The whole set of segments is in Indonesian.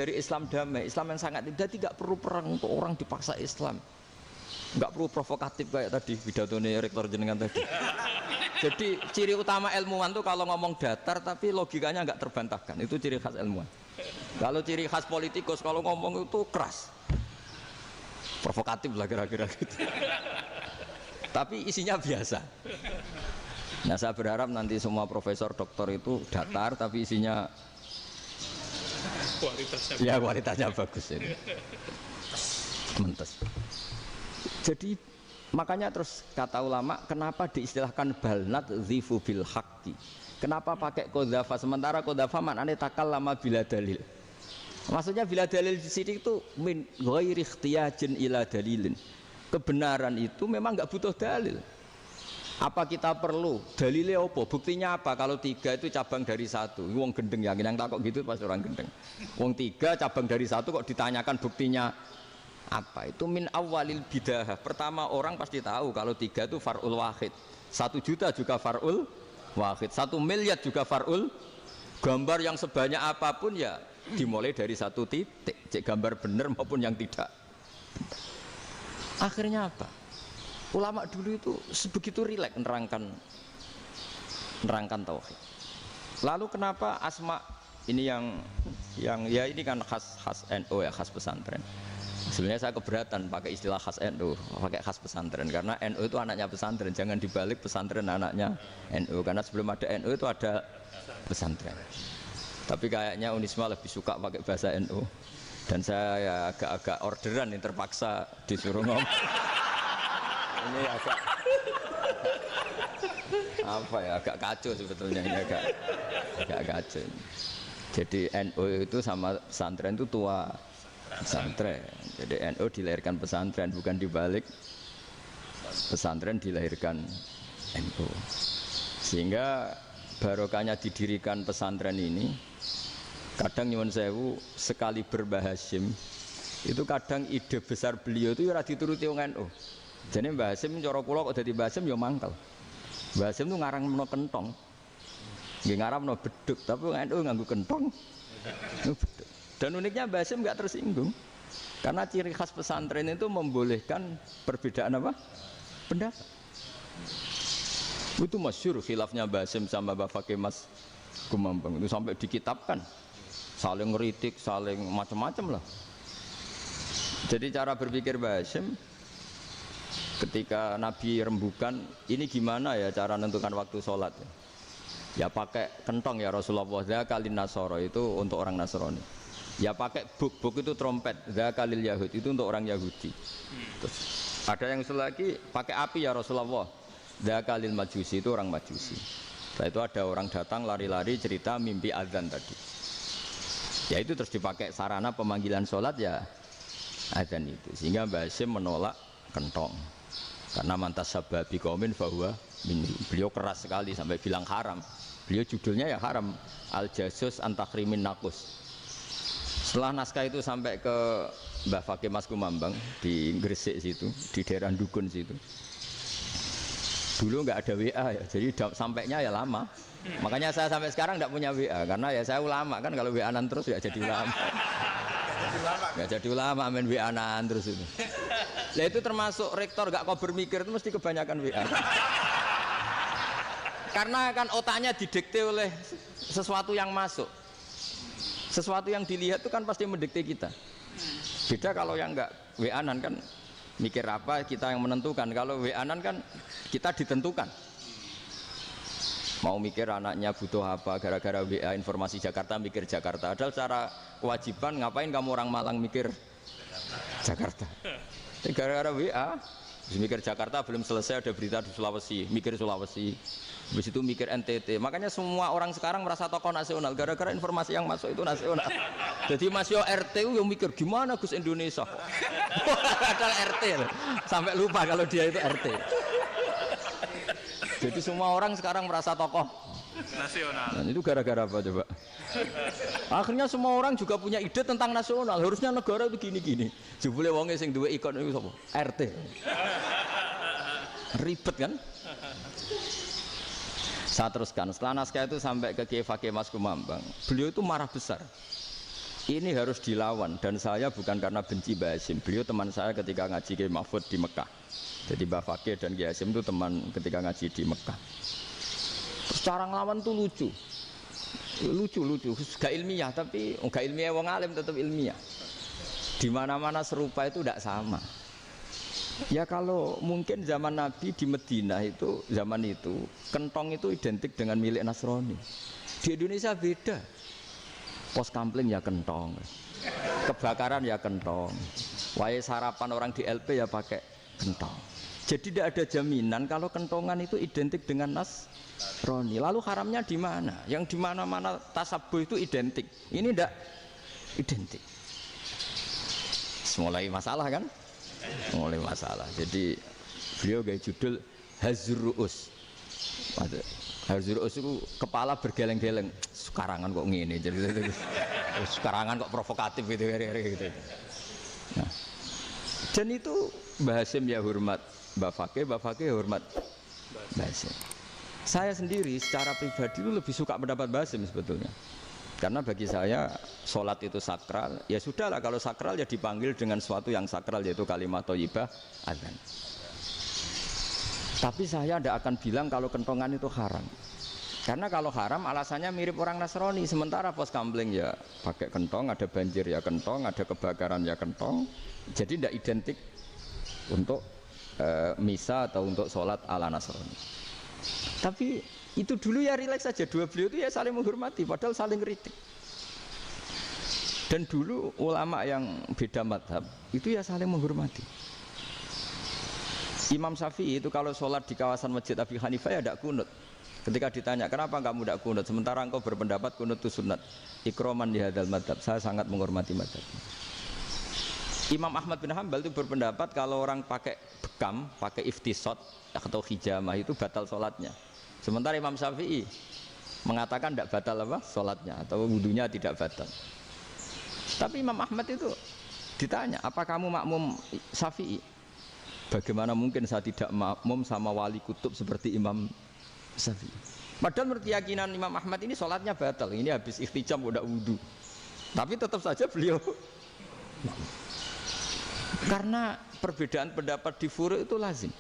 dari Islam damai, Islam yang sangat tidak perlu perang untuk orang dipaksa Islam, nggak perlu provokatif kayak tadi pidatonya rektor jenengan tadi. Jadi ciri utama ilmuwan tuh kalau ngomong datar tapi logikanya nggak terbantahkan, itu ciri khas ilmuwan. Kalau ciri khas politikus kalau ngomong itu keras, provokatif lah kira-kira gitu. Tapi isinya biasa. Nah saya berharap nanti semua profesor doktor itu datar tapi isinya kualitasnya bagus ini. Mentes. Jadi makanya terus kata ulama kenapa diistilahkan balnat zifu bil haqqi, kenapa pakai kodhafa sementara kodhafa maknanya takallama bila dalil. Maksudnya bila dalil di sini itu min ghairi ikhtiyajin ila dalilin, kebenaran itu memang nggak butuh dalil. Apa kita perlu dalilnya apa, buktinya apa? Kalau 3 itu cabang dari 1, wong gendeng yang takut gitu pas orang gendeng. Wong 3 cabang dari 1 kok ditanyakan buktinya apa? Itu min awalil bidah. Pertama orang pasti tahu kalau 3 itu far'ul wahid, 1 juta juga far'ul wahid, 1 miliar juga far'ul. Gambar yang sebanyak apapun ya dimulai dari 1 titik, cek gambar benar maupun yang tidak. Akhirnya apa? Ulama dulu itu sebegitu rileks nerangkan tauhid. Lalu kenapa asma ini yang ya ini kan khas NU ya, khas pesantren. Sebenarnya saya keberatan pakai istilah khas NU, pakai khas pesantren karena NU itu anaknya pesantren, jangan dibalik pesantren anaknya NU, karena sebelum ada NU itu ada pesantren. Tapi kayaknya Unisma lebih suka pakai bahasa NU dan saya ya agak-agak orderan yang terpaksa disuruh ngomong. Ini agak apa ya, agak kacau sebetulnya ini, agak kacau. Jadi NU itu sama pesantren itu tua pesantren. Jadi NU dilahirkan pesantren, bukan dibalik pesantren dilahirkan NU. Sehingga barokahnya didirikan pesantren ini, kadang nyuwun sewu sekali berbahashim itu kadang ide besar beliau itu ora dituruti wong NU. Jadi Mbah Hasim cara kula kok dadi Mbah Hasim ya mangkel. Mbah Hasim itu ngarang meno kentong. Nggih ngarang meno beduk, tapi NU nganggo kentong. Dan uniknya Mbah Hasim enggak tersinggung. Karena ciri khas pesantren itu membolehkan perbedaan apa? Pendapat. Itu masyhur khilafnya Mbah Hasim sama Mbah Fakih Mas Kumambang itu sampai dikitabkan. Saling ngeritik, saling macam-macam lah. Jadi cara berpikir Mbah Hasim ketika Nabi rembukan, ini gimana ya cara menentukan waktu sholat ya pakai kentong ya Rasulullah, zakalin nasoro itu untuk orang Nasrani, ya pakai buk itu trompet, zakalil Yahud itu untuk orang Yahudi. Terus ada yang lagi pakai api ya Rasulullah, zakalil Majusi itu orang Majusi. Setelah itu ada orang datang lari-lari cerita mimpi azan tadi, ya itu terus dipakai sarana pemanggilan sholat ya azan itu, sehingga Mbah Hasim menolak kentong karena mantas sababi kaumin bahwa beliau keras sekali sampai bilang haram. Beliau judulnya ya haram, al jasus antakrimin nakus. Setelah naskah itu sampai ke Mbah Fakih Mas Kumambang di Gresik situ, di daerah Dukun situ, dulu nggak ada WA ya, jadi sampainya ya lama. Makanya saya sampai sekarang nggak punya WA karena ya saya ulama kan, kalau WA-an terus ya jadi ulama. Nggak jadi ulama main WA-an terus itu. Lah itu termasuk rektor gak kau bermikir itu mesti kebanyakan WA. Karena kan otaknya didikte oleh sesuatu yang masuk, sesuatu yang dilihat itu kan pasti mendikte kita. Beda kalau yang enggak WA-an kan mikir apa kita yang menentukan. Kalau WA-an kan kita ditentukan. Mau mikir anaknya butuh apa gara-gara WA informasi Jakarta mikir Jakarta. Padahal secara kewajiban ngapain kamu orang Malang mikir Jakarta? Gara-gara WA, mikir Jakarta belum selesai ada berita di Sulawesi, mikir Sulawesi, habis itu mikir NTT. Makanya semua orang sekarang merasa tokoh nasional gara-gara informasi yang masuk itu nasional. Jadi Mas Yo RT yang mikir gimana Gus Indonesia, padahal RT sampai lupa kalau dia itu RT. Jadi semua orang sekarang merasa tokoh nasional. Dan itu gara-gara apa coba? Akhirnya semua orang juga punya ide tentang nasional. Harusnya negara itu gini-gini. Jebule wonge sing duwe ikon itu sapa? RT. Ribet kan? Saya teruskan. Setelah naskah itu sampai ke Kiai Fakih Mas Kumambang, beliau itu marah besar. Ini harus dilawan dan saya bukan karena benci Mbah Hasyim. Beliau teman saya ketika ngaji Kiai Mahfud di Mekah. Jadi Mbah Fakih dan Kiai Hasyim itu teman ketika ngaji di Mekah. Terus cara ngelawan tuh lucu. Lucu. Gak ilmiah tapi gak ilmiah wong alim tetap ilmiah. Di mana-mana serupa itu tidak sama. Ya kalau mungkin zaman Nabi di Madinah itu zaman itu kentong itu identik dengan milik Nasrani. Di Indonesia beda. Pos kampling ya kentong, kebakaran ya kentong, wae sarapan orang di LP ya pakai kentong. Jadi tidak ada jaminan kalau kentongan itu identik dengan Nasrani. Lalu haramnya di mana? Yang di mana-mana tasabuh itu identik. Ini tidak identik. Mulai masalah kan? Mulai masalah. Jadi beliau gaya judul Hazruus. Hazruus itu kepala bergeleng-geleng. Sekarangan kok ngene jadi sekarangan kok provokatif gitu. Nah, dan itu Mbah Hasyim ya hormat Mbah Fakih hormat Mbah Hasyim. Saya sendiri secara pribadi itu lebih suka pendapat Mbah Hasyim sebetulnya. Karena bagi saya sholat itu sakral, ya sudahlah kalau sakral ya dipanggil dengan sesuatu yang sakral yaitu kalimat thayyibah adzan. Tapi saya tidak akan bilang kalau kentongan itu haram. Karena kalau haram alasannya mirip orang Nasrani. Sementara pos kampling ya pakai kentong, ada banjir ya kentong, ada kebakaran ya kentong. Jadi tidak identik untuk misa atau untuk sholat ala Nasrani. Tapi itu dulu ya rileks saja. Dua beliau itu ya saling menghormati, padahal saling kritik. Dan dulu ulama yang beda madhab itu ya saling menghormati. Imam Syafi'i itu kalau sholat di kawasan Masjid Abi Hanifah ya tidak kunut. Ketika ditanya kenapa kamu tidak kunut sementara engkau berpendapat kunut itu sunat, ikroman di hadal madhab, saya sangat menghormati madhab. Imam Ahmad bin Hanbal itu berpendapat kalau orang pakai bekam, pakai iftisot atau hijamah itu batal sholatnya. Sementara Imam Syafi'i mengatakan tidak batal apa sholatnya atau wudunya tidak batal. Tapi Imam Ahmad itu ditanya apa kamu makmum Syafi'i? Bagaimana mungkin saya tidak makmum sama wali kutub seperti Imam Syafi'i? Padahal menurut keyakinan Imam Ahmad ini sholatnya batal. Ini habis ikhtijam udah wudu. Tapi tetap saja beliau karena perbedaan pendapat di furu itu lazim.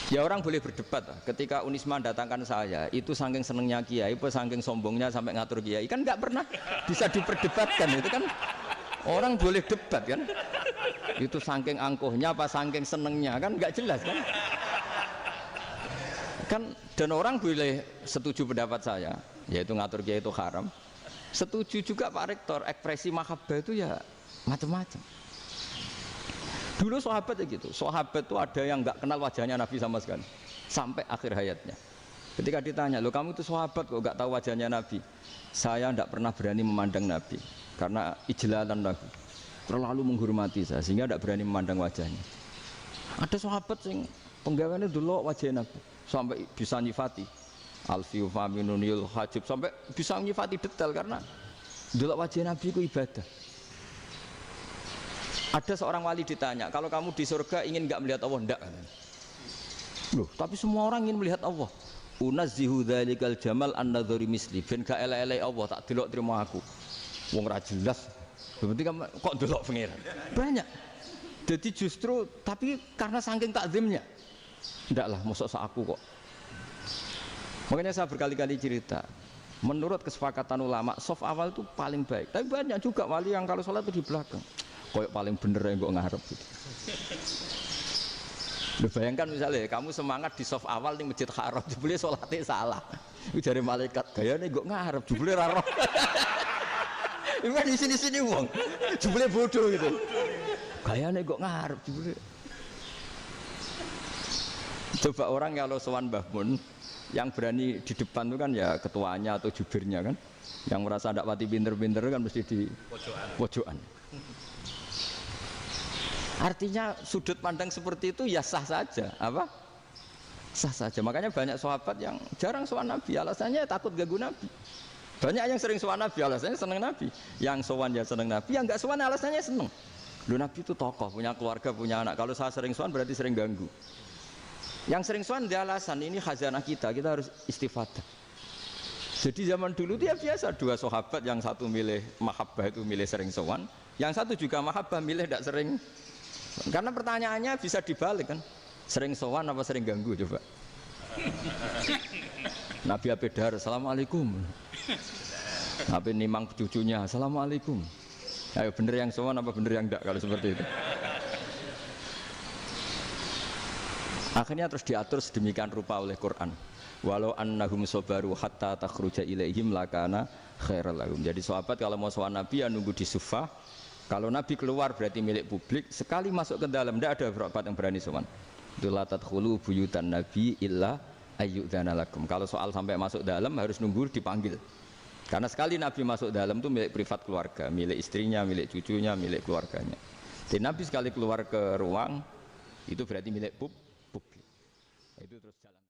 Ya orang boleh berdebat. Ketika Unisma datangkan saya, itu saking senengnya kiai, saking sombongnya sampai ngatur kiai, kan nggak pernah bisa diperdebatkan. Itu kan orang boleh debat kan? Itu saking angkuhnya apa saking senengnya kan nggak jelas kan? Kan dan orang boleh setuju pendapat saya, yaitu ngatur kiai itu haram. Setuju juga Pak Rektor, ekspresi mahabbah itu ya macam-macam. Dulu sahabat ya gitu, sahabat itu ada yang nggak kenal wajahnya Nabi sama sekali sampai akhir hayatnya. Ketika ditanya, lo kamu itu sahabat kok nggak tahu wajahnya Nabi? Saya tidak pernah berani memandang Nabi karena ijlalan Nabi, terlalu menghormati saya sehingga tidak berani memandang wajahnya. Ada sahabat yang penggawaannya dulu wajah Nabi sampai bisa nyifati alfiu faminunil hajib, sampai bisa nyifati detail karena dulu wajah Nabi itu ibadah. Ada seorang wali ditanya, kalau kamu di surga ingin nggak melihat Allah? Enggak. Loh, tapi semua orang ingin melihat Allah. Unazzihu dzalikal jamal an-nadhuri misli. Ben gak elek-elek Allah tak delok terima aku. Wong ra jelas. Berarti kok delok pengiran. Banyak. Jadi justru tapi karena saking takzimnya. Ndaklah mosok sak aku kok. Makanya saya berkali-kali cerita. Menurut kesepakatan ulama, soft awal itu paling baik. Tapi banyak juga wali yang kalau sholat itu di belakang. Koyok paling bener yang kok ngarep gitu. Lu bayangkan misalnya kamu semangat di soft awal di Masjid Haram, jebule sholatnya salah. Itu dari malaikat, gayane kok ngarep, jebule ra roh. Ini kan di sini-sini wong. Jebule bodoh gitu. Gayane kok ngarep jebule. Coba orang kalau sowan Mbah Mun yang berani di depan itu kan ya ketuanya atau jubirnya kan. Yang merasa ndak pati pinter-pinter kan mesti di pojokan. Artinya sudut pandang seperti itu ya sah saja, apa? Sah saja. Makanya banyak sahabat yang jarang sowan Nabi, alasannya takut ganggu Nabi. Banyak yang sering sowan Nabi, alasannya seneng Nabi. Yang sowan ya seneng Nabi, yang enggak sowan alasannya seneng. Lu Nabi itu tokoh, punya keluarga, punya anak. Kalau saya sering sowan berarti sering ganggu. Yang sering sowan dia alasan ini khazanah kita harus istifadah. Jadi zaman dulu dia biasa dua sahabat, yang satu milih mahabbah itu milih sering sowan, yang satu juga mahabbah milih tidak sering. Karena pertanyaannya bisa dibalik kan, sering sowan apa sering ganggu coba. Nabi Abedar, assalamualaikum. Nabi nimang cucunya, assalamualaikum. Ayo bener yang sowan apa bener yang enggak kalau seperti itu. Akhirnya terus diatur sedemikian rupa oleh Quran. Walau annahum sabaru hatta takhruja ilaihim lakana khairal lahum. Jadi sahabat kalau mau sowan Nabi ya nunggu di Sufah. Kalau Nabi keluar berarti milik publik. Sekali masuk ke dalam tidak ada sahabat yang berani sowan. La tadkhulu buyutan Nabi illa ayyudzana lakum. Kalau soal sampai masuk dalam harus nunggu dipanggil. Karena sekali Nabi masuk dalam itu milik privat keluarga, milik istrinya, milik cucunya, milik keluarganya. Jadi Nabi sekali keluar ke ruang itu berarti milik publik. Itu terus jalan.